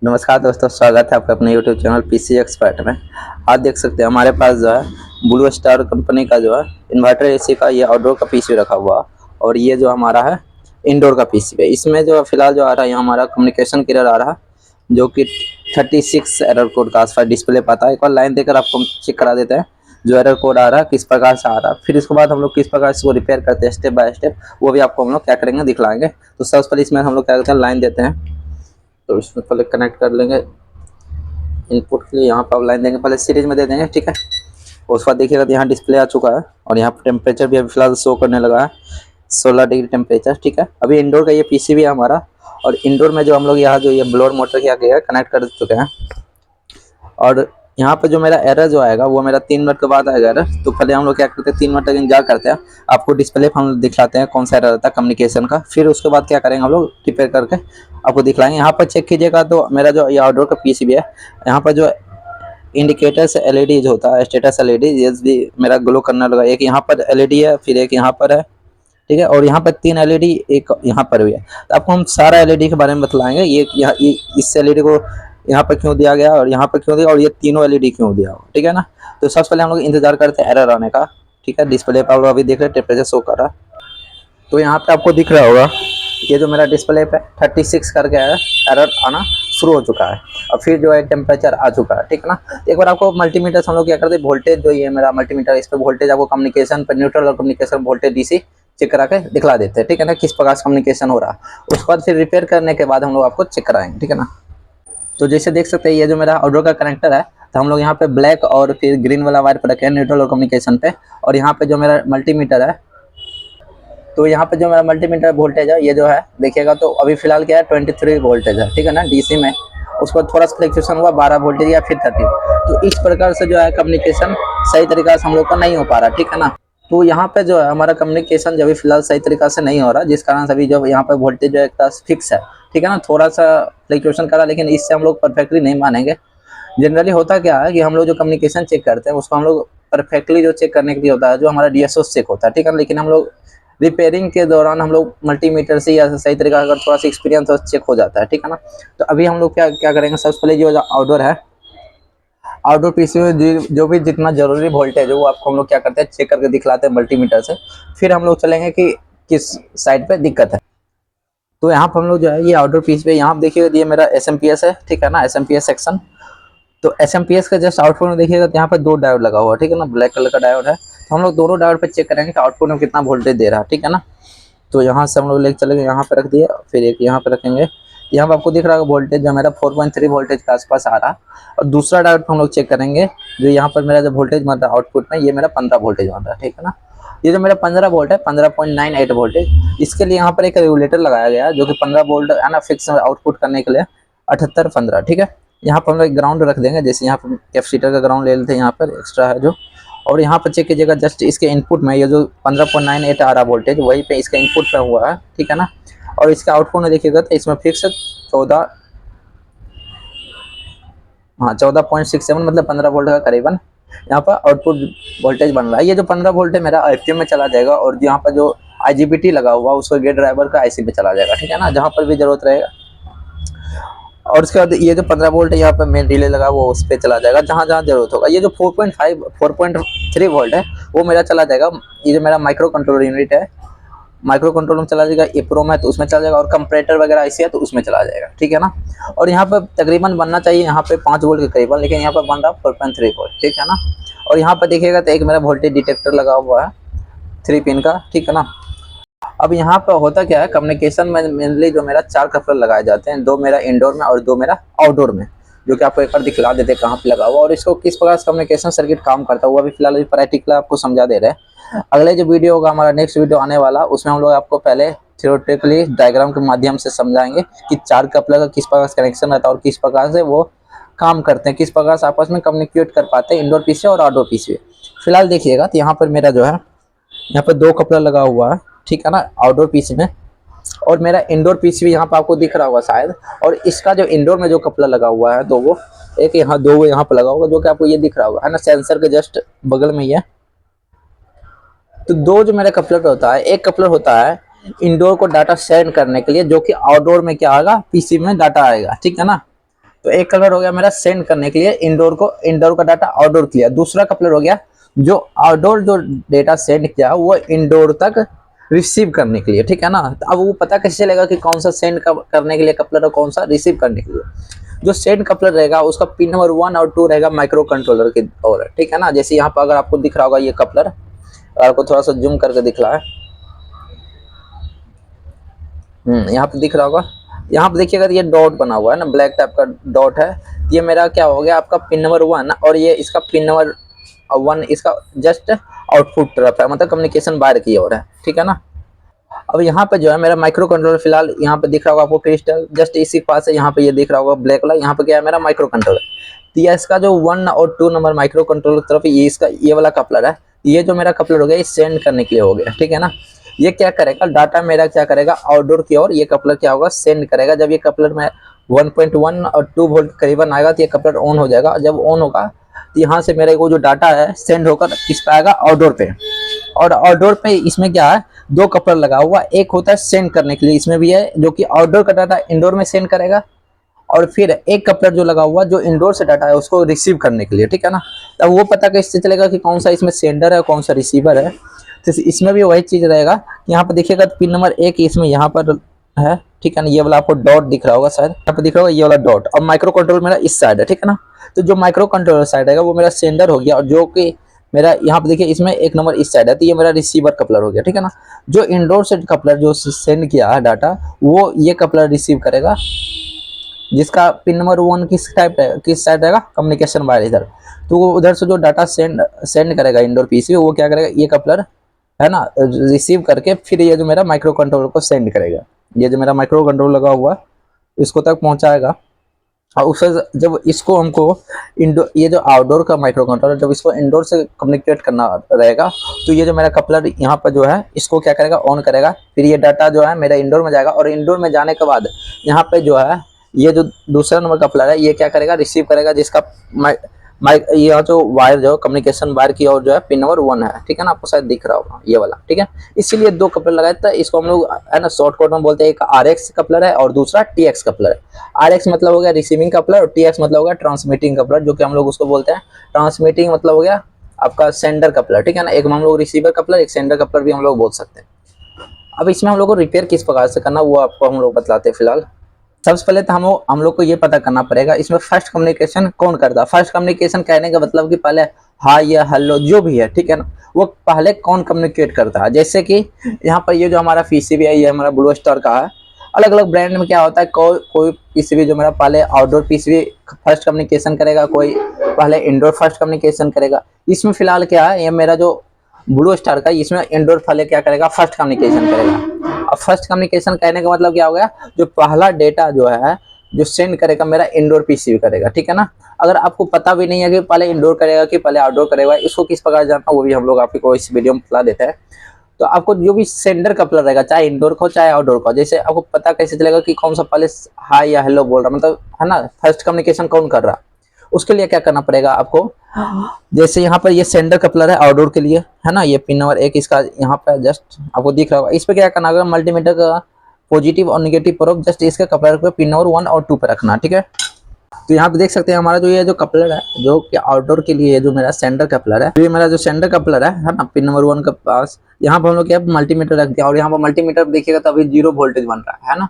नमस्कार दोस्तों, स्वागत है आपका अपने YouTube चैनल पीसी एक्सपर्ट में। आज देख सकते हैं हमारे पास जो है ब्लू स्टार कंपनी का जो है इन्वर्टर एसी का ये आउटडोर का पीसी रखा हुआ है और ये जो हमारा है इंडोर का पीसी है। इसमें जो फिलहाल जो आ रहा है यहाँ हमारा कम्युनिकेशन एरर आ रहा है, जो कि 36 एरर कोड का आसपास डिस्प्ले पाता है। एक बार लाइन देकर आपको चेक करा देते हैं जो एरर कोड आ रहा है किस प्रकार से आ रहा है, फिर इसके बाद हम लोग किस प्रकार से इसको रिपेयर करते हैं स्टेप बाय स्टेप, वो भी आपको हम लोग क्या करेंगे दिखलाएंगे। तो सबसे पहले इसमें हम लोग क्या करते हैं, लाइन देते हैं। तो इसमें पहले कनेक्ट कर लेंगे इनपुट के लिए, यहाँ पर आप लाइन देंगे, पहले सीरीज में दे देंगे, ठीक है। उसके बाद देखिएगा तो यहाँ डिस्प्ले आ चुका है और यहाँ पर टेम्परेचर भी अभी फिलहाल शो करने लगा है 16 डिग्री टेम्परेचर, ठीक है। अभी इंडोर का ये पीसी भी है हमारा, और इंडोर में जो हम लोग यहाँ जो ये ब्लोअर मोटर किया गया है कनेक्ट कर चुके हैं। और यहाँ पे जो मेरा एरर जो आएगा वो मेरा 3 मिनट के बाद आएगा एरर। तो पहले हम लोग क्या करते हैं, 3 मिनट तक इंतजार करते हैं, आपको डिस्प्ले पर हम दिखलाते हैं कौन सा एरर आता है कम्युनिकेशन का। फिर उसके बाद क्या करेंगे, हम लोग रिपेयर करके आपको दिखलाएंगे। यहाँ पर चेक कीजिएगा तो मेरा जो ये आउटडोर का पीसीबी है, यहाँ पर जो इंडिकेटर्स एलईडी जो होता है स्टेटस एलईडी, ये भी मेरा ग्लो करने लगा। एक यहाँ पर एलईडी है, फिर एक यहाँ पर है, ठीक है, और यहाँ पर 3 एलईडी एक यहाँ पर भी है। तो आपको हम सारा एलईडी के बारे में बतलाएंगे, ये यहाँ इस एलईडी को यहाँ पर क्यों दिया गया और यहाँ पर क्यों दिया और ये तीनों एलईडी क्यों दिया हो, ठीक है ना। तो सबसे पहले हम लोग इंतजार करते हैं एरर आने का, ठीक है। डिस्प्ले पर अभी देख रहे हैं टेम्परेचर शो कर रहा है, तो यहाँ पे आपको दिख रहा होगा ये जो मेरा डिस्प्ले पे 36 करके एरर आना शुरू हो चुका है और फिर जो है टेम्परेचर आ चुका है, ठीक है ना। एक बार आपको मल्टीमीटर से हम लोग क्या करते हैं, वोल्टेज जो ये मेरा मल्टीमीटर, इस पर वोल्टेज आपको कम्युनिकेशन पर न्यूट्रल और कम्युनिकेशन वोल्टेज डीसी चेक करा के दिखला देते हैं, ठीक है ना, किस प्रकार से कम्युनिकेशन हो रहा है। उसके बाद फिर रिपेयर करने के बाद हम लोग आपको चेक कराएंगे, ठीक है ना। तो जैसे देख सकते हैं ये जो मेरा आउटडोर का कनेक्टर है, तो हम लोग यहाँ पे ब्लैक और फिर ग्रीन वाला वायर पर रखे हैं न्यूट्रल और कम्युनिकेशन पे। और यहाँ पे जो मेरा मल्टीमीटर है, तो यहाँ पे जो मेरा मल्टीमीटर वोल्टेज है ये जो है देखिएगा, तो अभी फिलहाल क्या है 23 वोल्टेज है, ठीक है ना, डीसी में। उसको थोड़ा सा फ्लक्चुएशन हुआ 12 वोल्टेज या फिर 30। तो इस प्रकार से जो है कम्युनिकेशन सही तरीका से हम लोग का नहीं हो पा रहा, ठीक है ना। तो यहाँ पे जो है हमारा कम्युनिकेशन जो भी फिलहाल सही तरीका से नहीं हो रहा, जिस कारण से अभी जो यहाँ पे वोल्टेज जो है फिक्स है, ठीक है ना, थोड़ा सा फ्लक्चुएशन करा, लेकिन इससे हम लोग परफेक्टली नहीं मानेंगे। जनरली होता क्या है कि हम लोग जो कम्युनिकेशन चेक करते हैं उसको हम लोग परफेक्टली जो चेक करने के लिए होता है, जो हमारा डीएसओ चेक होता है, ठीक है। लेकिन हम लोग रिपेयरिंग के दौरान हम लोग मल्टीमीटर से या सही तरीका अगर थोड़ा सा एक्सपीरियंस हो चेक हो जाता है, ठीक है ना। तो अभी हम लोग क्या क्या करेंगे, सबसे पहले जो आउटडोर है, आउटडोर पीसी में जो भी जितना जरूरी वोल्टेज है वो आपको हम लोग क्या करते हैं चेक करके दिखलाते हैं मल्टीमीटर से। फिर हम लोग चलेंगे कि किस साइड पे दिक्कत है। तो यहाँ पर हम लोग जो है ये आउटडोर पीसी पे यहाँ देखिएगा ये मेरा एसएमपीएस है, ठीक है ना, एसएमपीएस सेक्शन। तो एसएमपीएस का जस्ट आउटपुट में देखिएगा तो यहाँ पर 2 डायोड लगा हुआ है, ठीक है ना, ब्लैक कलर का डायोड है। तो हम लोग दोनों डायोड पे चेक करेंगे कि आउटपुट में कितना वोल्टेज दे रहा है, ठीक है ना। तो यहाँ से हम लोग लेके चलेंगे, यहाँ पे रख दिए, फिर एक यहाँ पे रखेंगे। यहाँ पे आपको दिख रहा है वोल्टेज जो मेरा 4.3 वोल्टेज के आसपास आ रहा है। और दूसरा डायोड हम लोग चेक करेंगे, जो यहाँ पर मेरा जो वोल्टेज बन रहा है आउटपुट में, ये मेरा 15 वोल्टेज बन रहा है, ठीक है ना। ये जो मेरा 15 वोल्ट है, 15.98 वोल्टेज, इसके लिए यहाँ पर एक रेगुलेटर लगाया गया है जो कि 15 वोल्ट है ना फिक्स आउटपुट करने के लिए 78-15, ठीक है। यहाँ पर हम लोग ग्राउंड रख देंगे, जैसे यहाँ पर कैपेसिटर का ग्राउंड ले लेते हैं, यहाँ पर एक्स्ट्रा है जो। और यहाँ पर चेक कीजिएगा जस्ट इसके इनपुट में ये जो 15.98 आ रहा वोल्टेज वहीं पे इसका इनपुट पे हुआ है, ठीक है ना। और इसका आउटपुट में देखिएगा तो इसमें फिक्स 14.67 मतलब 15 वोल्ट का करीबन यहाँ पर आउटपुट वोल्टेज बन रहा है। ये जो 15 वोल्ट है मेरा एफटीएम में चला जाएगा, और यहाँ पर जो आईजीबीटी लगा हुआ उसको गेट ड्राइवर का आईसी पे चला जाएगा, ठीक है ना, जहाँ पर भी जरूरत रहेगा। और उसके बाद ये जो 15 वोल्ट है यहाँ पे मेन रिले लगा वो उस पर चला जाएगा जहाँ जहाँ जरूरत होगा। ये जो 4.3 वोल्ट है वो मेरा चला जाएगा, ये जो मेरा माइक्रो कंट्रोलर यूनिट है, माइक्रो कंट्रोलर में चला जाएगा। EEPROM है तो उसमें चला जाएगा, और कंपरेटर वगैरह ऐसी है तो उसमें चला जाएगा, ठीक है ना। और यहाँ पर तकरीबन बनना चाहिए यहाँ पे 5 वोल्ट के करीबन, लेकिन यहाँ पर बन रहा 4.3 वोल्ट, ठीक है ना। और यहाँ पर देखिएगा तो एक मेरा वोल्टेज डिटेक्टर लगा हुआ है 3 पिन का, ठीक है ना। अब यहाँ पर होता क्या है, कम्युनिकेशन में मेनली जो मेरा 4 कपलर लगाए जाते हैं, 2 मेरा इंडोर में और 2 मेरा आउटडोर में, जो कि आपको एक बार दिखला देते हैं कहाँ पे लगा हुआ और इसको किस प्रकार से कम्युनिकेशन सर्किट काम करता है, वो अभी फिलहाल प्रैक्टिकल आपको समझा दे रहे हैं। अगले जो वीडियो होगा, हमारा नेक्स्ट वीडियो आने वाला, उसमें हम लोग आपको पहले थियोरेटिकली डायग्राम के माध्यम से समझाएंगे कि 4 कपलर का किस प्रकार से कनेक्शन रहता है और किस प्रकार से वो काम करते हैं, किस प्रकार से आपस में कम्युनिकेट कर पाते हैं इंडोर पीसी और आउटडोर पीसी। फिलहाल देखिएगा तो यहाँ पर मेरा जो है यहाँ पर 2 कपलर लगा हुआ है, ठीक है ना, आउटडोर पीसी में, और मेरा इंडोर पीसी भी यहाँ पर आपको दिख रहा होगा शायद। और इसका जो इंडोर में जो कपलर लगा हुआ है 2 वो, एक यहाँ 2 यहाँ पर लगा होगा, जो कि आपको ये दिख रहा होगा, है ना, सेंसर के जस्ट बगल में ही है। तो 2 जो मेरा कपलर होता है, एक कपलर होता है इंडोर को डाटा सेंड करने के लिए, जो कि आउटडोर में क्या आएगा, पीसी में डाटा आएगा, ठीक है ना। तो एक कपलर हो गया मेरा सेंड करने के लिए इंडोर का डाटा आउटडोर किया। दूसरा कपलर हो गया जो आउटडोर जो डेटा सेंड किया वो इंडोर तक रिसीव करने के लिए, ठीक है ना। तो अब वो पता कैसे चलेगा कि कौन सा सेंड करने के लिए कपलर और कौन सा रिसीव करने के लिए। जो सेंड कपलर रहेगा उसका पिन नंबर 1 और 2 रहेगा माइक्रो कंट्रोलर की ओर, ठीक है ना। जैसे यहाँ पर अगर आपको दिख रहा होगा ये कपलर, आपको थोड़ा सा जूम करके दिख रहा है, यहाँ पे दिख रहा होगा। यहाँ पे देखिएगा ये डॉट बना हुआ है ना, ब्लैक टाइप का डॉट है। ये मेरा क्या हो गया आपका पिन नंबर 1 और ये इसका पिन नंबर 1 इसका जस्ट आउटपुट तरफ है, मतलब कम्युनिकेशन बाहर की ओर है, ठीक है ना। अब यहाँ पे जो है मेरा माइक्रो कंट्रोलर फिलहाल यहाँ पे दिख रहा होगा आपको क्रिस्टल, जस्ट इसी के पास है। यहाँ पे ये दिख रहा होगा ब्लैक वाला, यहाँ पे क्या है मेरा माइक्रो कंट्रोलर। तो ये इसका जो 1 और 2 नंबर माइक्रो कंट्रोलर की तरफ ये इसका ये वाला कपलर है। ये जो मेरा कपलर हो गया ये सेंड करने के लिए हो गया, ठीक है ना। ये क्या करेगा, डाटा मेरा क्या करेगा आउटडोर की ओर ये कपलर क्या होगा सेंड करेगा। जब ये कपलर में 1.1 और 2 वोल्ट करीबन आएगा तो ये कपलर ऑन हो जाएगा। जब ऑन होगा तो यहाँ से मेरे को जो डाटा है सेंड होकर किस पे आएगा, आउटडोर पे। और आउटडोर पे इसमें क्या है, 2 कपलर लगा हुआ, एक होता है सेंड करने के लिए, इसमें भी है जो कि आउटडोर का डाटा इंडोर में सेंड करेगा, और फिर एक कपलर जो लगा हुआ जो इंडोर से डाटा है उसको रिसीव करने के लिए, ठीक है ना। तब वो पता कैसे चलेगा कि कौन सा इसमें सेंडर है कौन सा रिसीवर है। तो इसमें भी वही चीज रहेगा। यहाँ पे देखिएगा पिन नंबर 1 इसमें यहाँ पर है, ठीक है ना। ये वाला आपको डॉट दिख रहा होगा शायद, यहाँ पे दिख रहा होगा ये वाला डॉट। और माइक्रो कंट्रोल मेरा इस साइड है, ठीक है ना। तो जो माइक्रो कंट्रोलर साइड है वो मेरा सेंडर हो गया, और जो कि मेरा यहाँ पे देखिए इसमें 1 नंबर इस साइड है, तो ये मेरा रिसीवर कपलर हो गया, ठीक है ना। जो इंडोर से कपलर जो सेंड किया है डाटा वो ये कपलर रिसीव करेगा, जिसका पिन नंबर 1 किस साइड रहेगा, कम्युनिकेशन वायर इधर। तो वो उधर से जो डाटा सेंड करेगा इंडोर पीसी वो क्या करेगा, ये कपलर है ना रिसीव करके फिर ये जो मेरा माइक्रो कंट्रोलर को सेंड करेगा। ये जो मेरा माइक्रो कंट्रोलर लगा हुआ इसको तक पहुंचाएगा। और उससे जब इसको हमको इंडोर ये जो आउटडोर का माइक्रो कंट्रोलर जब इसको इंडोर से कम्युनिकेट करना रहेगा तो ये जो मेरा कपलर यहाँ पर जो है इसको क्या करेगा, ऑन करेगा। फिर ये डाटा जो है मेरा इंडोर में जाएगा, और इंडोर में जाने के बाद यहाँ पे जो है ये जो दूसरा नंबर कपलर है ये क्या करेगा, रिसीव करेगा, जिसका ये जो वायर जो कम्युनिकेशन वायर की ओर जो है पिन नंबर 1 है, ठीक है ना। आपको शायद दिख रहा होगा ये वाला, ठीक है। इसीलिए 2 कपलर लगाए थे, इसको हम लोग है ना शॉर्टकट में बोलते हैं। एक RX कपलर है और दूसरा TX कपलर है। RX मतलब हो गया रिसीविंग कपलर और TX मतलब हो गया ट्रांसमिटिंग कपलर, जो कि हम लोग उसको बोलते हैं ट्रांसमिटिंग मतलब हो गया आपका सेंडर कपलर, ठीक है ना। एक हम लोग रिसीवर कपलर, एक सेंडर कपलर भी हम लोग बोल सकते हैं। अब इसमें हम लोग को रिपेयर किस प्रकार से करना वो आपको हम लोग बतलाते हैं। फिलहाल सबसे पहले तो हम लोग को ये पता करना पड़ेगा इसमें फर्स्ट कम्युनिकेशन कौन करता है। फर्स्ट कम्युनिकेशन कहने का मतलब कि पहले हाय या हेलो जो भी है, ठीक है ना, वो पहले कौन कम्युनिकेट करता है। जैसे कि यहाँ पर ये जो हमारा पीसीबी है ये हमारा ब्लू स्टार का है। अलग अलग ब्रांड में क्या होता है, कोई पीसीबी जो मेरा पहले आउटडोर पीसीबी फर्स्ट कम्युनिकेशन करेगा, कोई पहले इंडोर फर्स्ट कम्युनिकेशन करेगा। इसमें फिलहाल क्या है, ये मेरा जो ब्लू स्टार का इसमें इंडोर पहले क्या करेगा, फर्स्ट कम्युनिकेशन करेगा। अब फर्स्ट कम्युनिकेशन कहने का मतलब क्या हो गया, जो पहला डेटा जो है जो सेंड करेगा मेरा इंडोर पीसीबी करेगा, ठीक है ना। अगर आपको पता भी नहीं है कि पहले इंडोर करेगा कि पहले आउटडोर करेगा, इसको किस प्रकार जानना वो भी हम लोग आपको इस वीडियो में बता देते हैं। तो आपको जो भी सेंडर कपलर रहेगा, चाहे इंडोर का हो चाहे आउटडोर का, जैसे आपको पता कैसे चलेगा कि कौन सा पहले हाय या हेलो बोल रहा, मतलब है ना फर्स्ट कम्युनिकेशन कौन कर रहा। उसके लिए क्या करना पड़ेगा आपको, जैसे यहाँ पर ये सेंडर कपलर है आउटडोर के लिए, है ना। ये पिन नंबर 1 इसका यहाँ पे जस्ट आपको दिख रहा होगा। इस पे क्या करना होगा, मल्टीमीटर का पॉजिटिव और नेगेटिव प्रोब जस्ट इसके कपलर पे पिन नंबर 1 और 2 पे रखना, ठीक है। तो यहाँ पे देख सकते हैं हमारा जो ये जो कपलर है जो कि आउटडोर के लिए जो मेरा सेंडर कपलर है, ये मेरा जो सेंडर कपलर है ना पिन नंबर 1 के पास, यहाँ पर हम लोग क्या मल्टीमीटर रख दिया, और यहाँ पर मल्टीमीटर देखिएगा तो अभी 0 वोल्टेज बन रहा है ना।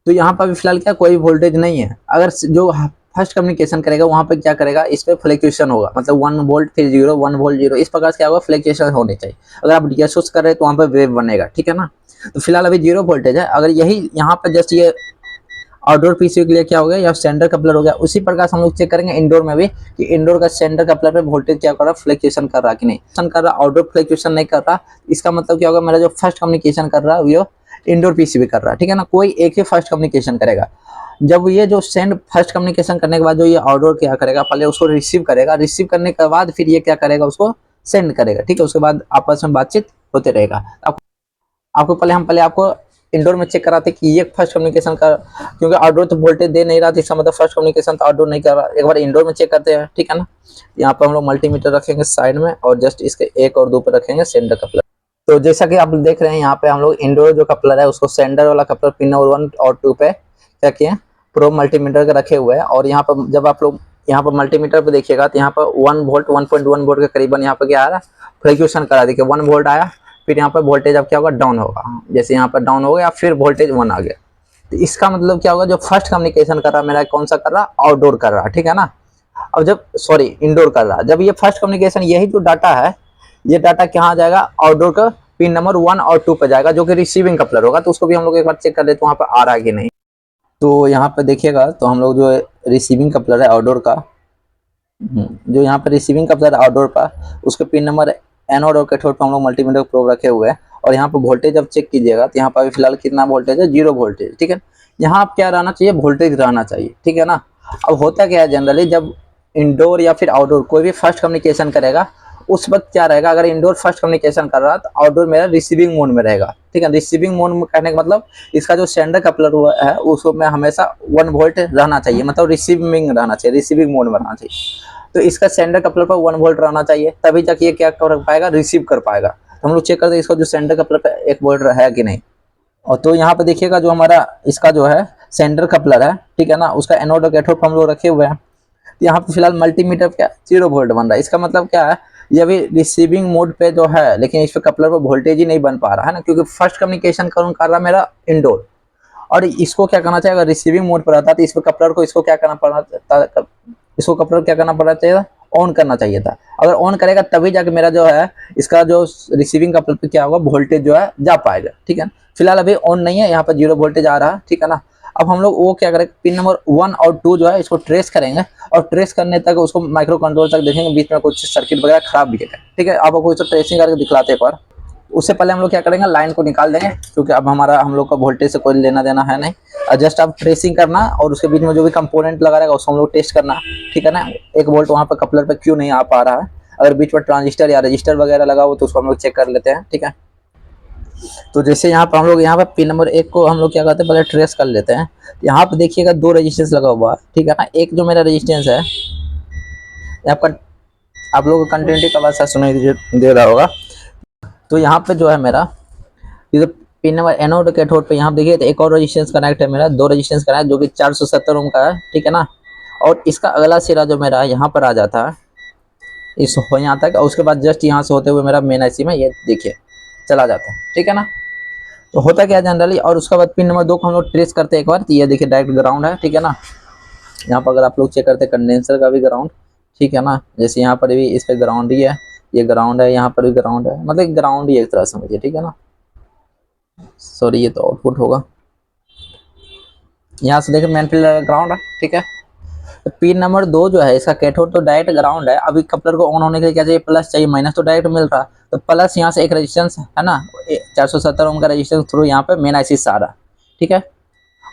तो यहाँ पर भी फिलहाल क्या कोई वोल्टेज नहीं है। अगर जो फर्स्ट कम्युनिकेशन करेगा वहाँ पे क्या करेगा, इस पे फ्लक्चुएशन होगा, मतलब 1 वोल्ट फिर 0 1 वोल्ट 0 इस प्रकार से क्या होगा, फ्लक्चुएशन होने चाहिए। अगर आप डीएसओ कर रहे हैं तो वहाँ पे वेव बनेगा, ठीक है ना। तो फिलहाल अभी 0 वोल्टेज है। अगर यही यहाँ पे जस्ट ये आउटडोर पीसी के लिए क्या हो गया, या सेंडर कपलर हो गया, उसी प्रकार से हम लोग चेक करेंगे इंडोर में भी कि इंडोर का सेंडर कपलर पे वोल्टेज क्या कर रहा है, फ्लक्चुएशन कर रहा कि नहीं कर रहा। आउटडोर फ्लक्चुएशन नहीं कर रहा, इसका मतलब क्या होगा, मेरा जो फर्स्ट कम्युनिकेशन कर रहा है वो इंडोर पीसी भी कर रहा है, ठीक है ना। कोई एक ही फर्स्ट कम्युनिकेशन करेगा। जब ये जो सेंड फर्स्ट कम्युनिकेशन करने के बाद जो ये आउटडोर क्या करेगा, पहले उसको रिसीव करेगा, रिसीव करने के बाद फिर ये क्या करेगा, उसको सेंड करेगा, ठीक है। उसके बाद आपस में बातचीत होते रहेगा। आपको पहले आपको इंडोर में चेक कराते कि ये फर्स्ट कम्युनिकेशन का, क्योंकि आउटडोर तो वोल्टेज दे नहीं रहा था, इसका मतलब फर्स्ट कम्युनिकेशन तो आउटडोर नहीं कर रहा। एक बार इंडोर में चेक करते हैं, ठीक है ना। यहाँ पर हम लोग मल्टीमीटर रखेंगे साइड में, और जस्ट इसके 1 और 2 पे रखेंगे सेंडर कपलर। तो जैसा कि आप देख रहे हैं यहाँ पे हम लोग इंडोर जो कपलर है उसको सेंडर वाला कपलर पिन नंबर 1 और 2 पे क्या किए प्रो मल्टीमीटर के रखे हुए हैं। और यहाँ पर जब आप लोग यहाँ पर मल्टीमीटर पे देखिएगा तो यहाँ पर 1 वोल्ट 1.1 वोल्ट के करीबन यहाँ पर क्या आ रहा है, फ्लक्चुएशन करा। देखिए 1 वोल्ट आया, फिर यहाँ पर वोल्टेज अब क्या होगा, डाउन होगा। जैसे यहाँ पर डाउन हो गया, फिर वोल्टेज 1 आ गया। तो इसका मतलब क्या होगा, जो फर्स्ट कम्युनिकेशन कर रहा है मेरा, कौन सा कर रहा, आउटडोर कर रहा है, ठीक है ना। अब जब सॉरी इंडोर कर रहा है, जब ये फर्स्ट कम्युनिकेशन, यही जो डाटा है, ये डाटा कहाँ जाएगा, आउटडोर का पिन नंबर 1 और 2 पे जाएगा, जो कि रिसीविंग कपलर होगा। तो उसको भी हम लोग एक बार चेक कर लेते हैं वहाँ पर आ रहा है कि नहीं। तो यहाँ पे देखिएगा, तो हम लोग जो रिसीविंग कपलर है आउटडोर का, जो यहाँ पे रिसीविंग कपलर आउटडोर का, उसके पिन नंबर एनोड और कैथोड पर हम लोग मल्टीमीटर प्रोब रखे हुए हैं। और यहाँ पे वोल्टेज जब चेक कीजिएगा तो यहाँ पर अभी फिलहाल कितना वोल्टेज है, 0 वोल्टेज, ठीक है। यहाँ आप क्या रहना चाहिए, वोल्टेज रहना चाहिए, ठीक है ना। अब होता क्या है जनरली, जब इंडोर या फिर आउटडोर कोई भी फर्स्ट कम्युनिकेशन करेगा, उस वक्त क्या रहेगा, अगर इंडोर फर्स्ट कम्युनिकेशन कर रहा है तो आउटडोर मेरा रिसीविंग मोड में रहेगा, ठीक है। रिसीविंग मोड में कहने का मतलब इसका जो सेंडर कपलर हुआ है उसको में हमेशा 1 वोल्ट रहना चाहिए, मतलब रिसीविंग रहना चाहिए, रिसीविंग मोड में रहना चाहिए। तो इसका सेंडर कपलर पर 1 वोल्ट रहना चाहिए, तभी जाके ये क्या कर पाएगा, रिसीव कर पाएगा। तो हम लोग चेक करते हैं इसका जो सेंडर कपलर पर 1 वोल्ट है कि नहीं। और तो यहाँ पे देखिएगा, जो हमारा इसका जो है सेंडर कपलर है, ठीक है ना, उसका एनोड और कैथोड हम लोग रखे हुए हैं। तो यहाँ पे फिलहाल मल्टीमीटर क्या 0 वोल्ट बन रहा है। इसका मतलब क्या है, ये अभी रिसीविंग मोड पे जो है, लेकिन इस पे कपलर पर वोल्टेज ही नहीं बन पा रहा है ना, क्योंकि फर्स्ट कम्युनिकेशन कर रहा मेरा इंडोर। और इसको क्या करना चाहिए, अगर रिसीविंग मोड पर रहता तो इस पे कपलर को इसको क्या करना पड़ा, इसको कपलर क्या करना पड़ा चाहिए, ऑन करना चाहिए था। अगर ऑन करेगा तभी जाके मेरा जो है इसका जो रिसीविंग कपलर पे क्या होगा, वोल्टेज जो है जा पाएगा, ठीक है। फिलहाल अभी ऑन नहीं है, यहाँ पर 0 वोल्टेज आ रहा है, ठीक है ना। अब हम लोग वो क्या करेंगे, पिन नंबर 1 और 2 जो है इसको ट्रेस करेंगे, और ट्रेस करने तक उसको माइक्रो कंट्रोल तक देखेंगे, बीच में कुछ सर्किट वगैरह खराब भी है, ठीक है। अब आपको इसको ट्रेसिंग करके दिखलाते हैं एक बार। उससे पहले हम लोग क्या करेंगे, लाइन को निकाल देंगे, क्योंकि अब हम लोग का वोल्टेज से कोई लेना देना है नहीं। जस्ट आप ट्रेसिंग करना, और उसके बीच में जो भी कंपोनेंट लगा रहेगा उसको हम लोग टेस्ट करना, ठीक है ना। 1 वोल्ट वहाँ पर कपलर पे क्यों नहीं आ पा रहा है, अगर बीच में ट्रांजिस्टर या रजिस्टर वगैरह लगा हो तो उसको हम लोग चेक कर लेते हैं, ठीक है। तो जैसे यहाँ पर हम लोग यहाँ पर पिन नंबर 1 को हम लोग क्या करते हैं, पहले ट्रेस कर लेते हैं। यहाँ पर देखिएगा 2 रेजिस्टेंस लगा हुआ है, ठीक है ना। एक जो मेरा रेजिस्टेंस है, आपका आप लोगों को कंटिन्यूटी का आवाज सुनाई दे रहा होगा। तो यहाँ पे जो है मेरा ये जो पिन नंबर एनोड कैथोड पे यहाँ देखिए, तो एक और रेजिस्टेंस कनेक्ट है मेरा, 2 रेजिस्टेंस कनेक्ट, जो कि 470 ओम का है, ठीक है ना। और इसका अगला सिरा जो मेरा यहाँ पर आ जाता है, इस यहाँ तक, और उसके बाद जस्ट यहाँ से होते हुए मेरा मेन आईसी में ये देखिए चला जाता है, ठीक है ना। तो होता क्या है जनरली, और उसके बाद पिन नंबर 2 को हम लोग ट्रेस करते हैं एक बार, तो ये देखिए डायरेक्ट ग्राउंड है, ठीक है ना। यहाँ पर अगर आप लोग चेक करते हैं कंडेंसर का भी ग्राउंड, ठीक है ना। जैसे यहाँ पर भी इस पर ग्राउंड ही है, ये ग्राउंड है, यहाँ पर भी ग्राउंड है, मतलब ग्राउंड ही एक तरह से समझिए, ठीक है ना। सॉरी ये तो आउटपुट होगा, यहाँ से देखिए मेन फिलर ग्राउंड है, ठीक है। तो पिन नंबर 2 जो है इसका कैथोड तो डायरेक्ट ग्राउंड है। अभी कपलर को ऑन होने के लिए क्या चाहिए, प्लस चाहिए, माइनस तो डायरेक्ट मिल रहा। तो प्लस यहाँ से एक रेजिस्टेंस है ना, 470 ओम का रेजिस्टेंस थ्रू यहाँ पे मेन आईसी से आ रहा, ठीक है।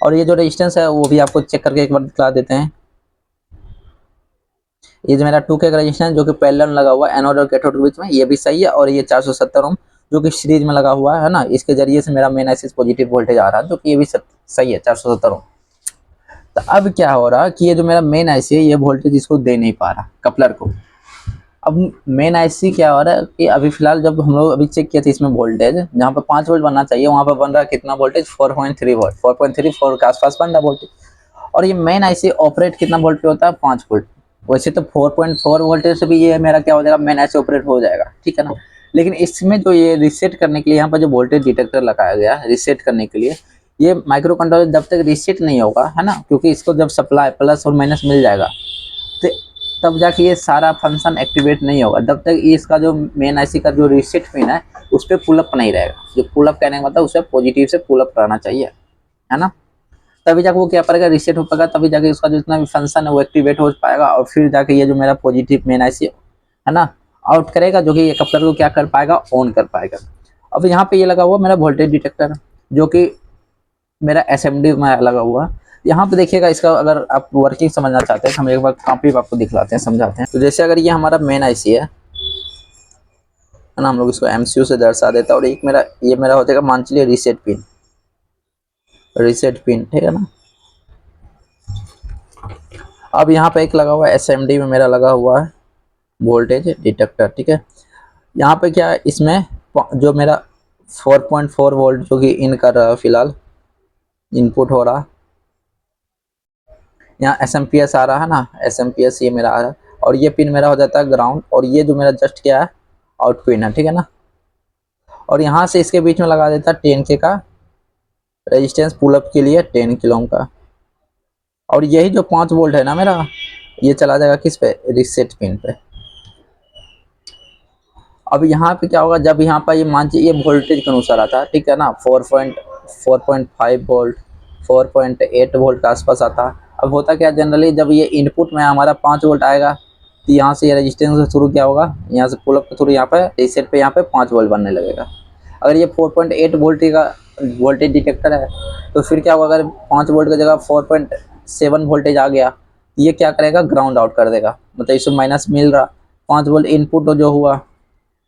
और ये जो रेजिस्टेंस है वो भी आपको चेक करके एक बार दिखा देते हैं। ये जो मेरा 2K का रेजिस्टेंस जो कि पैरेलल लगा हुआ है एनोड और कैथोड के बीच में, ये भी सही है। और ये 470 ओम जो कि सीरीज में लगा हुआ है ना, इसके जरिए से मेरा मेन आईसी पॉजिटिव वोल्टेज आ रहा है, जो कि ये भी सही है, 470 ओम। तो अब क्या हो रहा है कि ये जो मेरा मेन आईसी है ये वोल्टेज इसको दे नहीं पा रहा कपलर को। अब मेन आईसी क्या हो रहा है कि अभी फिलहाल जब हम लोग अभी चेक किया था इसमें वोल्टेज, जहाँ पर 5 वोल्ट बनना चाहिए वहाँ पर बन रहा है कितना वोल्टेज, 4.3 वोल्ट, 4.34 के आसपास बन रहा वोल्टेज। और ये मेन आईसी ऑपरेट कितना वोल्ट पे होता है, 5 वोल्ट। वैसे तो 4.4 वोल्टेज से भी ये मेरा क्या हो जाएगा, मेन आईसी ऑपरेट हो जाएगा, ठीक है ना। लेकिन इसमें जो ये रीसेट करने के लिए यहाँ पर जो वोल्टेज डिटेक्टर लगाया गया है रीसेट करने के लिए, ये माइक्रो कंट्रोलर जब तक रीसेट नहीं होगा, है ना, क्योंकि इसको जब सप्लाई प्लस और माइनस मिल जाएगा तो तब जाके ये सारा फंक्शन एक्टिवेट नहीं होगा। जब तक इसका जो मेन आईसी का जो रीसेट पिन है उस पर पुल अप नहीं रहेगा। जो पुल अप कहने का मतलब उसे पॉजिटिव से पुल अप रहना चाहिए, है ना। तभी जाके वो क्या करेगा, रीसेट हो पाएगा, तभी जाके उसका जितना भी फंक्शन है वो एक्टिवेट हो पाएगा। और फिर जाके ये जो मेरा पॉजिटिव मेन आईसी है ना आउट करेगा, जो कि ये कपलर को क्या कर पाएगा, ऑन कर पाएगा। अब यहाँ पे ये लगा हुआ मेरा वोल्टेज डिटेक्टर, जो कि मेरा एसएमडी में लगा हुआ है। यहाँ पे देखिएगा, इसका अगर आप वर्किंग समझना चाहते हैं हम एक बार कॉपी आपको दिखलाते हैं, समझाते हैं। तो जैसे अगर ये हमारा मेन आईसी है ना, हम लोग इसको एमसीयू से दर्शा देता है। और एक मेरा ये मेरा हो जाएगा, मान चलिए रीसेट पिन, रीसेट पिन, ठीक है ना। अब यहाँ पे एक लगा हुआ है एसएमडी में मेरा लगा हुआ है वोल्टेज डिटेक्टर, ठीक है। यहाँ पे क्या है, इसमें जो मेरा 4.4 वोल्ट जो कि इन कर रहा है फिलहाल, इनपुट हो रहा यहाँ SMPS आ रहा है ना, SMPS ये मेरा आ रहा है, और ये पिन मेरा हो जाता है ग्राउंड, और ये जो मेरा जस्ट क्या है आउट पिन है, ठीक है ना। और यहाँ से इसके बीच में लगा देता है 10K का रेजिस्टेंस पुलअप के लिए 10 किलो का। और यही जो 5 वोल्ट है ना मेरा, ये चला जाएगा किस पे, रीसेट पिन पे। अब यहाँ पे क्या होगा, जब यहाँ पर ये मान लीजिए ये वोल्टेज के अनुसार आता है, ठीक है ना, 4.5 वोल्ट 4.8 वोल्ट के आसपास आता है। अब होता क्या जनरली, जब ये इनपुट में हमारा 5 वोल्ट आएगा तो यहाँ से ये रेजिस्टेंस से शुरू क्या होगा, यहाँ से पुल अप के थ्रू यहाँ पे रीसेट पे यहाँ पे 5 वोल्ट बनने लगेगा। अगर ये 4.8 वोल्ट का वोल्टेज डिटेक्टर है तो फिर क्या होगा, अगर 5 वोल्ट की जगह 4.7 वोल्टेज आ गया, ये क्या करेगा, ग्राउंड आउट कर देगा। मतलब इसमें माइनस मिल रहा, 5 वोल्ट इनपुट जो हुआ,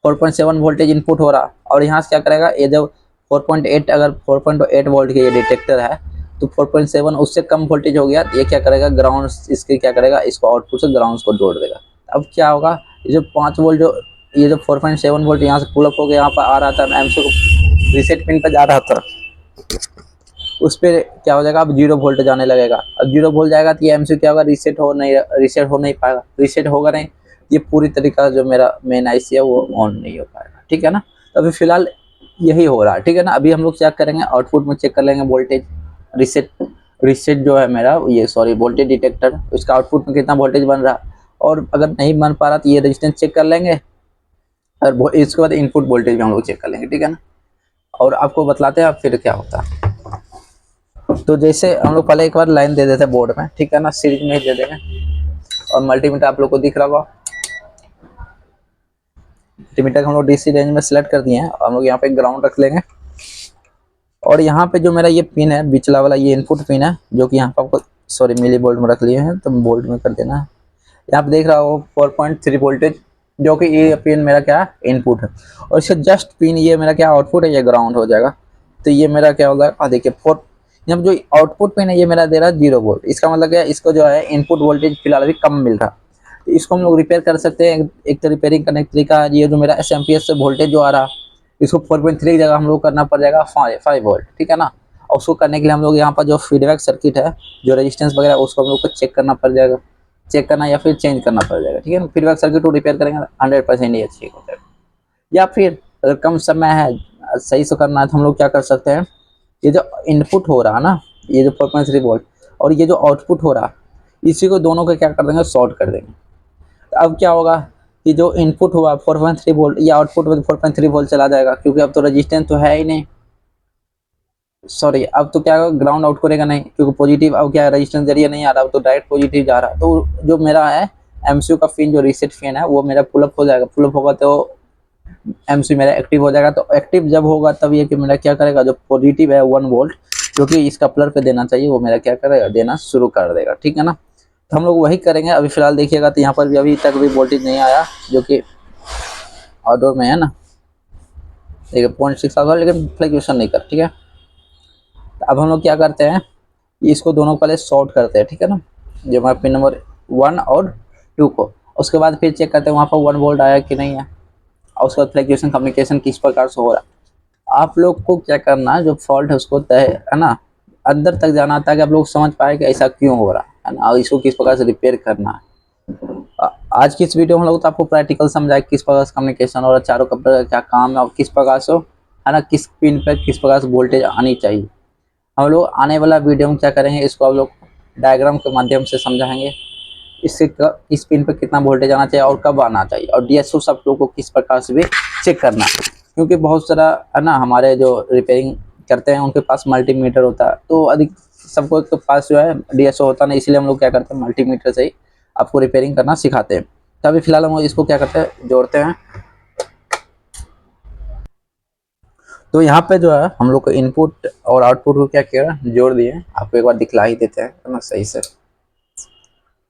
4.7 वोल्टेज इनपुट हो रहा, और यहाँ से क्या करेगा, ये जब 4.8 अगर 4.8 वोल्ट के ये डिटेक्टर है तो 4.7 उससे कम वोल्टेज हो गया, ये क्या करेगा, ग्राउंड इसके क्या करेगा, इसको आउटपुट से ग्राउंड को जोड़ देगा। अब क्या होगा, ये जो 5 वोल्ट जो ये जो 4.7 वोल्ट यहाँ से पुल अप हो गया, यहाँ पर आ रहा था एमसी को रीसेट पिन पर जा रहा था, उस पर क्या हो जाएगा, अब 0 वोल्ट जाने लगेगा। अब 0 वोल्ट जाएगा तो ये एमसी क्या होगा, रीसेट हो नहीं पाएगा, रीसेट होगा नहीं, ये पूरी तरीका जो मेरा मेन आईसी है वो ऑन नहीं हो पाएगा, ठीक है ना। तो अभी फिलहाल यही हो रहा है, ठीक है ना। अभी हम लोग चेक करेंगे आउटपुट में, चेक कर लेंगे वोल्टेज रीसेट रीसेट जो है मेरा ये सॉरी वोल्टेज डिटेक्टर, उसका आउटपुट में कितना वोल्टेज बन रहा, और अगर नहीं बन पा रहा तो ये रेजिस्टेंस चेक कर लेंगे, और इसके बाद इनपुट वोल्टेज भी हम लोग चेक कर लेंगे, ठीक है ना। और आपको बतलाते हैं फिर क्या होता है। तो जैसे हम लोग पहले एक बार लाइन दे देते हैं बोर्ड में, ठीक है ना, सीरीज में दे देंगे, और मल्टीमीटर आप लोग को दिख रहा होगा, मल्टीमीटर हम लोग डीसी रेंज में सेलेक्ट कर दिए हैं, और हम लोग यहाँ पे ग्राउंड रख लेंगे। और यहाँ पे जो मेरा ये पिन है बिचला वाला, ये इनपुट पिन है, जो कि यहाँ पे आपको सॉरी मिली वोल्ट में रख लिए हैं, तो वोल्ट में कर देना है। यहाँ पे देख रहा हो 4.3 वोल्टेज, जो कि ये पिन मेरा क्या इनपुट है, और इससे जस्ट पिन ये मेरा क्या आउटपुट है, ये ग्राउंड हो जाएगा। तो ये मेरा क्या होगा, देखिए जब जो आउटपुट पिन है ये मेरा दे रहा है 0 वोल्ट, इसका मतलब क्या, इसको जो है इनपुट वोल्टेज फिलहाल अभी कम मिल रहा। तो इसको हम लोग रिपेयर कर सकते हैं, एक तो रिपेयरिंग करने का तरीका, ये जो मेरा SMPS से वोल्टेज जो आ रहा, इसको 4.3 की जगह हम लोग करना पड़ जाएगा 5 वोल्ट, ठीक है ना। और उसको करने के लिए हम लोग यहाँ पर जो फीडबैक सर्किट है, जो रेजिस्टेंस वगैरह, उसको हम लोग को चेक करना पड़ जाएगा, चेक करना या फिर चेंज करना पड़ जाएगा, ठीक है ना। फीडबैक सर्किट को रिपेयर करेंगे 100% ये ठीक हो जाएगा। या फिर अगर कम समय है सही से करना है तो हम लोग क्या कर सकते हैं, ये जो इनपुट हो रहा है ना, ये जो 4.3 वोल्ट, और ये जो आउटपुट हो रहा, इसी को दोनों को क्या कर देंगे, शॉर्ट कर देंगे। तो अब क्या होगा कि जो इनपुट हुआ 4.3 वोल्ट, या आउटपुट में 4.3 वोल्ट चला जाएगा, क्योंकि अब तो रेजिस्टेंस तो है ही नहीं, सॉरी अब तो क्या होगा, ग्राउंड आउट करेगा नहीं, क्योंकि पॉजिटिव अब क्या है, रेजिस्टेंस जरिए नहीं आ रहा, तो डायरेक्ट पॉजिटिव जा रहा। तो जो मेरा है एमसीयू का पिन, जो रीसेट पिन है, वो मेरा पुल अप हो जाएगा, पुल अप होगा तो एमसीयू मेरा एक्टिव हो जाएगा। तो एक्टिव जब होगा तब ये कि मेरा क्या करेगा, जो पॉजिटिव है 1 वोल्ट जो कि इस कपलर पे देना चाहिए, वो मेरा क्या करेगा, देना शुरू कर देगा, ठीक है ना। तो हम लोग वही करेंगे। अभी फिलहाल देखिएगा तो यहाँ पर भी अभी तक भी वोल्टेज नहीं आया, जो कि आउटडोर में है ना, देखिए 0.6 आ रहा, लेकिन फ्लक्चुएशन नहीं कर, ठीक है। अब हम लोग क्या करते हैं, इसको दोनों पहले शॉर्ट करते हैं, ठीक है ना, जो हमारा पिन नंबर 1 और 2 को। उसके बाद फिर चेक करते हैं वहाँ पर 1 वोल्ट आया कि नहीं है, और उसके बाद फ्लक्चुएशन कम्युनिकेशन किस प्रकार से हो रहा है। आप लोग को क्या करना है, जो फॉल्ट है उसको तय है ना, अंदर तक जाना, ताकि आप लोग समझ पाए कि ऐसा क्यों हो रहा है ना, और इसको किस प्रकार से रिपेयर करना है। आज की इस वीडियो में हम लोग तो आपको प्रैक्टिकल समझाए किस प्रकार से कम्युनिकेशन और चारों कंप्यूटर का क्या काम है, और किस प्रकार से है ना, किस पिन पर किस प्रकार से वोल्टेज आनी चाहिए। हम लोग आने वाला वीडियो में क्या करेंगे, इसको आप लोग डायग्राम के माध्यम से समझाएंगे, इससे इस पिन पर कितना वोल्टेज आना चाहिए और कब आना चाहिए, और डीएसओ सब लोग को किस प्रकार से भी चेक करना है। क्योंकि बहुत सारा है ना, हमारे जो रिपेयरिंग करते हैं उनके पास मल्टीमीटर होता है, तो अधिक सबको के पास जो है डीएसओ होता नहीं, इसलिए हम लोग क्या करते हैं, मल्टीमीटर से ही आपको रिपेयरिंग करना सिखाते हैं। तो अभी फिलहाल हम इसको क्या करते हैं, जोड़ते हैं। तो यहाँ पे जो है हम लोग को इनपुट और आउटपुट को क्या किया, जोड़ दिए। आपको एक बार दिखला ही देते हैं ना सही से।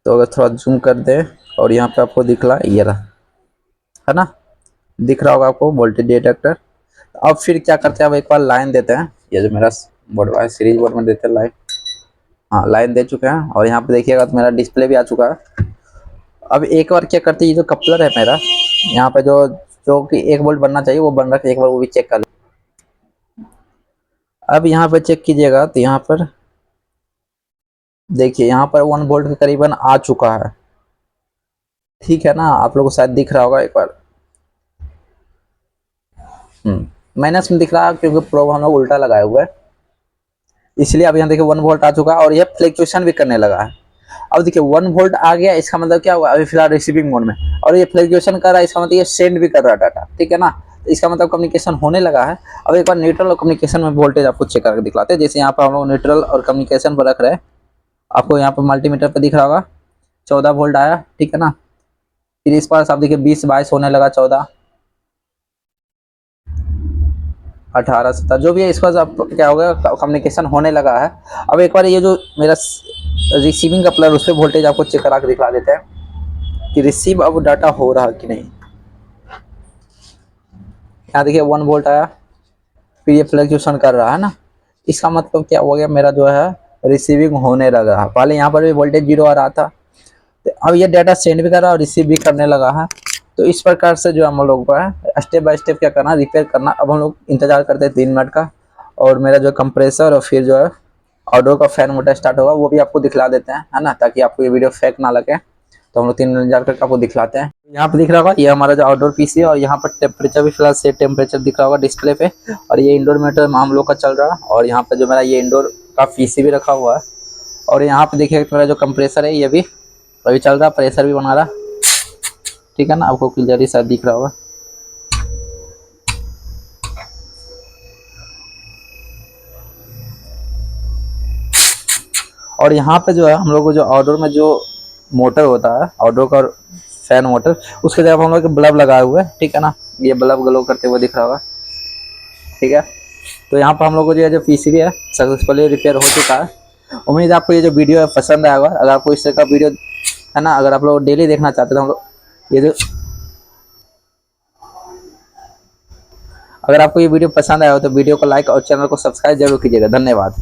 तो अगर थोड़ा जूम कर दे, और यहाँ पे आपको दिखला, ये रहा है ना, दिख रहा होगा आपको वोल्टेज डिटेक्टर। अब फिर क्या करते हैं, अब एक बार लाइन देते हैं, ये जो मेरा बोर्ड है सीरीज बोर्ड में देते हैं लाइन। हाँ लाइन दे चुके हैं, और यहाँ पे देखिएगा तो मेरा डिस्प्ले भी आ चुका है। अब एक बार क्या करते हैं, ये जो कपलर है मेरा, यहाँ पे जो जो कि 1 वोल्ट बनना चाहिए वो बन रहा है, एक बार वो भी चेक कर। अब यहाँ पे चेक कीजिएगा तो यहाँ पर देखिए यहाँ पर 1 वोल्ट के करीबन आ चुका है, ठीक है ना, आप लोगों को शायद दिख रहा होगा एक बार। माइनस में दिख रहा है क्योंकि प्रोब हम लोग उल्टा लगाए हुआ है, इसलिए अब यहाँ देखिए 1 वोल्ट आ चुका है और ये फ्लक्चुएशन भी करने लगा है। अब देखिए 1 वोल्ट आ गया, इसका मतलब क्या हुआ, अभी फिलहाल रिसीविंग मोड में, और ये फ्लक्चुएशन कर रहा है, इसका मतलब ये सेंड भी कर रहा है डाटा, ठीक है ना। तो इसका मतलब कम्युनिकेशन होने लगा है। अब एक बार न्यूट्रल और कम्युनिकेशन में वोल्टेज आपको चेक करके दिखलाते हैं। जैसे यहाँ पर हम लोग न्यूट्रल और कम्युनिकेशन पर रख रहे हैं, आपको यहाँ पर मल्टीमीटर पर दिख रहा होगा 14 वोल्ट आया, ठीक है ना। फिर इस पास आप देखिए 20-22 होने लगा, 14, 18, 17 जो भी है, इस पर अब क्या हो गया, कम्युनिकेशन होने लगा है। अब एक बार ये जो मेरा रिसीविंग का प्लग, उस पर वोल्टेज आपको चेक करा के दिखला देते हैं कि रिसीव अब डाटा हो रहा है कि नहीं। यहाँ देखिए 1 वोल्ट आया, फिर ये फ्लक्चुएशन कर रहा है ना, इसका मतलब क्या हो गया, मेरा जो है रिसीविंग होने लगा है। पहले यहाँ पर भी वोल्टेज 0 आ रहा था, तो अब ये डाटा सेंड भी कर रहा है और रिसीव भी करने लगा है। तो इस प्रकार से जो हम लोग को है स्टेप बाय स्टेप क्या करना, रिपेयर करना। अब हम लोग इंतजार करते हैं 3 मिनट का, और मेरा जो कंप्रेसर और फिर जो है आउटडोर का फैन मोटर स्टार्ट होगा, वो भी आपको दिखला देते हैं, है ना, ताकि आपको ये वीडियो फेक ना लगे। तो हम लोग 3 मिनट इंतजार करके आपको दिखलाते हैं। यहाँ पे दिख रहा होगा ये हमारा जो आउटडोर पीसी है, और यहाँ पर टेम्परेचर भी फिलहाल सेट टेम्परेचर दिख रहा होगा डिस्प्ले पे, और ये इंडोर मीटर हम लोग का चल रहा है। और यहाँ पे जो मेरा ये इंडोर का पीसी भी रखा हुआ है, और यहाँ पे देखिए मेरा जो कंप्रेसर है ये भी अभी चल रहा, प्रेशर भी बना रहा, ठीक है ना, आपको क्लियरली शायद दिख रहा होगा। और यहाँ पे जो है हम लोग को जो आउटडोर में जो मोटर होता है, आउटडोर का फैन मोटर, उसके जगह हम लोग बल्ब लगाए हुए हैं, ठीक है ना, ये बल्ब ग्लो करते हुए दिख रहा होगा, ठीक है। तो यहाँ पर हम लोग को जो पीसीबी है सक्सेसफुली रिपेयर हो चुका है। उम्मीद है आपको ये जो वीडियो है पसंद आएगा। अगर आपको इस तरह का वीडियो है ना, अगर आप लोग डेली देखना चाहते हैं तो हम लोग ये जो, अगर आपको ये वीडियो पसंद आया हो तो वीडियो को लाइक और चैनल को सब्सक्राइब जरूर कीजिएगा। धन्यवाद।